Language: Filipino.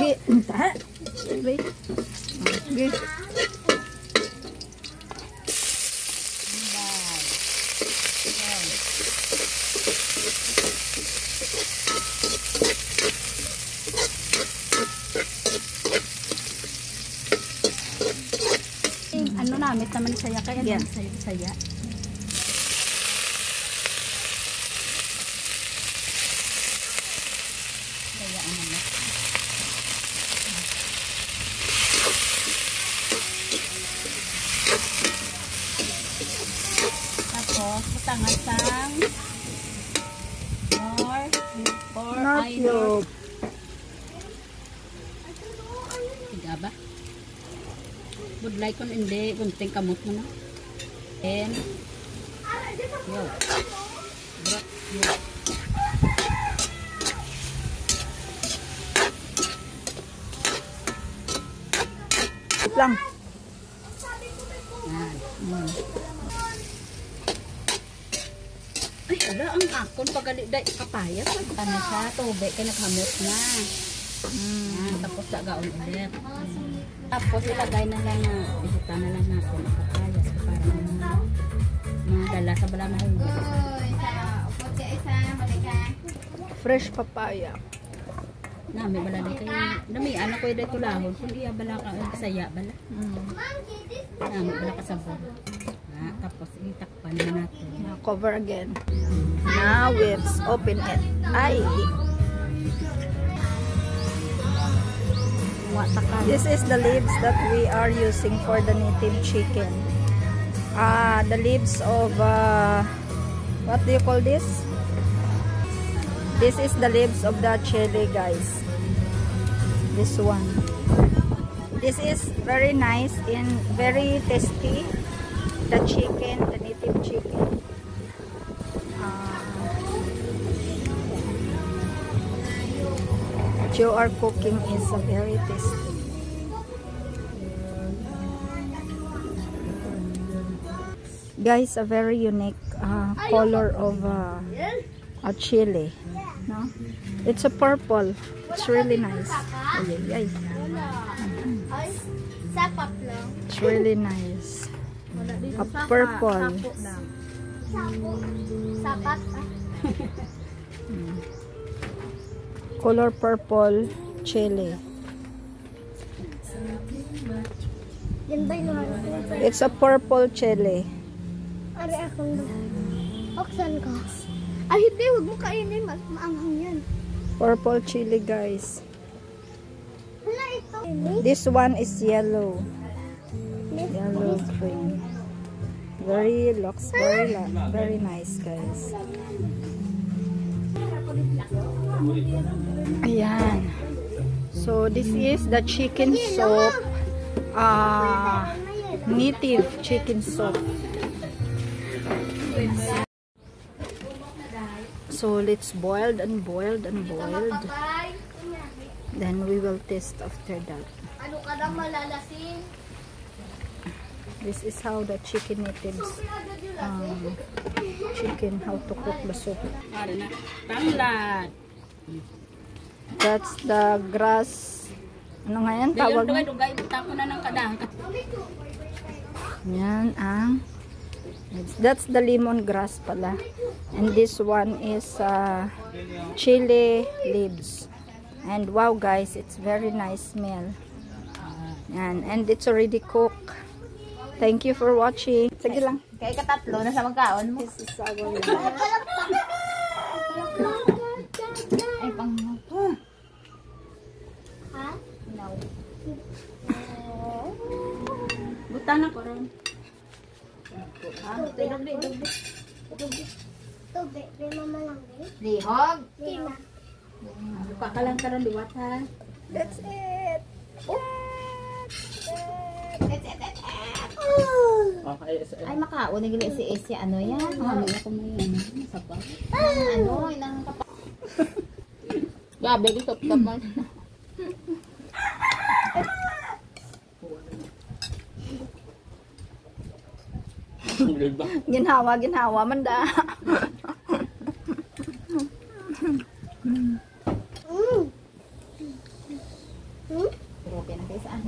Lagi. Entah. Baik. Okay. Ano namit naman saya kaya yeah. Saya. Tapos butangan sang or Not tiga ba? Budlay kon hindi gunting kamot mo na. And yo. Brak yo. lang. Ay, wala ang akon pagali day kapaya sa ano siya tubig kay naghamot na. Tapos sagaon ulit. Tapos ilagay na lang na isutan na lang natin ang papaya para madala sa bala mahulog. Fresh papaya. Nami bala di kay nami anak ko dito lahon kung iya bala ka saya bala. Nami bala ka sabon. Tapos itakpan na natin. Cover again. Now let's open it. Ay. This is the leaves that we are using for the native chicken. The leaves of what do you call this? This is the leaves of the chili, guys. This one. This is very nice and very tasty. The chicken, the native chicken. You are cooking is very tasty. Guys, a very unique color of a chili. No? It's a purple. It's really nice. It's really nice. A purple. Color purple chili. It's a purple chili. Ari akong oksan ko. Ay hindi, wag mo kainin, maanghang yan. Purple chili, guys. Wala ito. This one is yellow. Yellow green. Looks very nice, guys. Ayan. So this is the chicken soup. Native chicken soup. So let's boiled and boiled and boiled. Then we will taste after that. Ano ka na malalasin? This is how the chicken natives chicken, how to cook the soup. Tanglad. That's the grass. Ano nga yan? Tawag mo? Dugay, tako na ng kadang. Yan ang that's the lemongrass pala. And this one is chili leaves. And wow, guys, it's very nice smell. And it's already cooked. Thank you for watching. Sige lang. Kaya katatlo na sa magkaon mo. This is our ay pang Ha? no. Butana ko ron. Tubig. May mama lang din. Lihog. Tina. Luka ka lang karon liwat ha. That's it. Ay makaon ni gali si ano yan. Ano ko mo yan. Sapa. Ano inang kapa. Gabi dito tapos. Ginhawa man da. Hmm? Okay na kayo saan?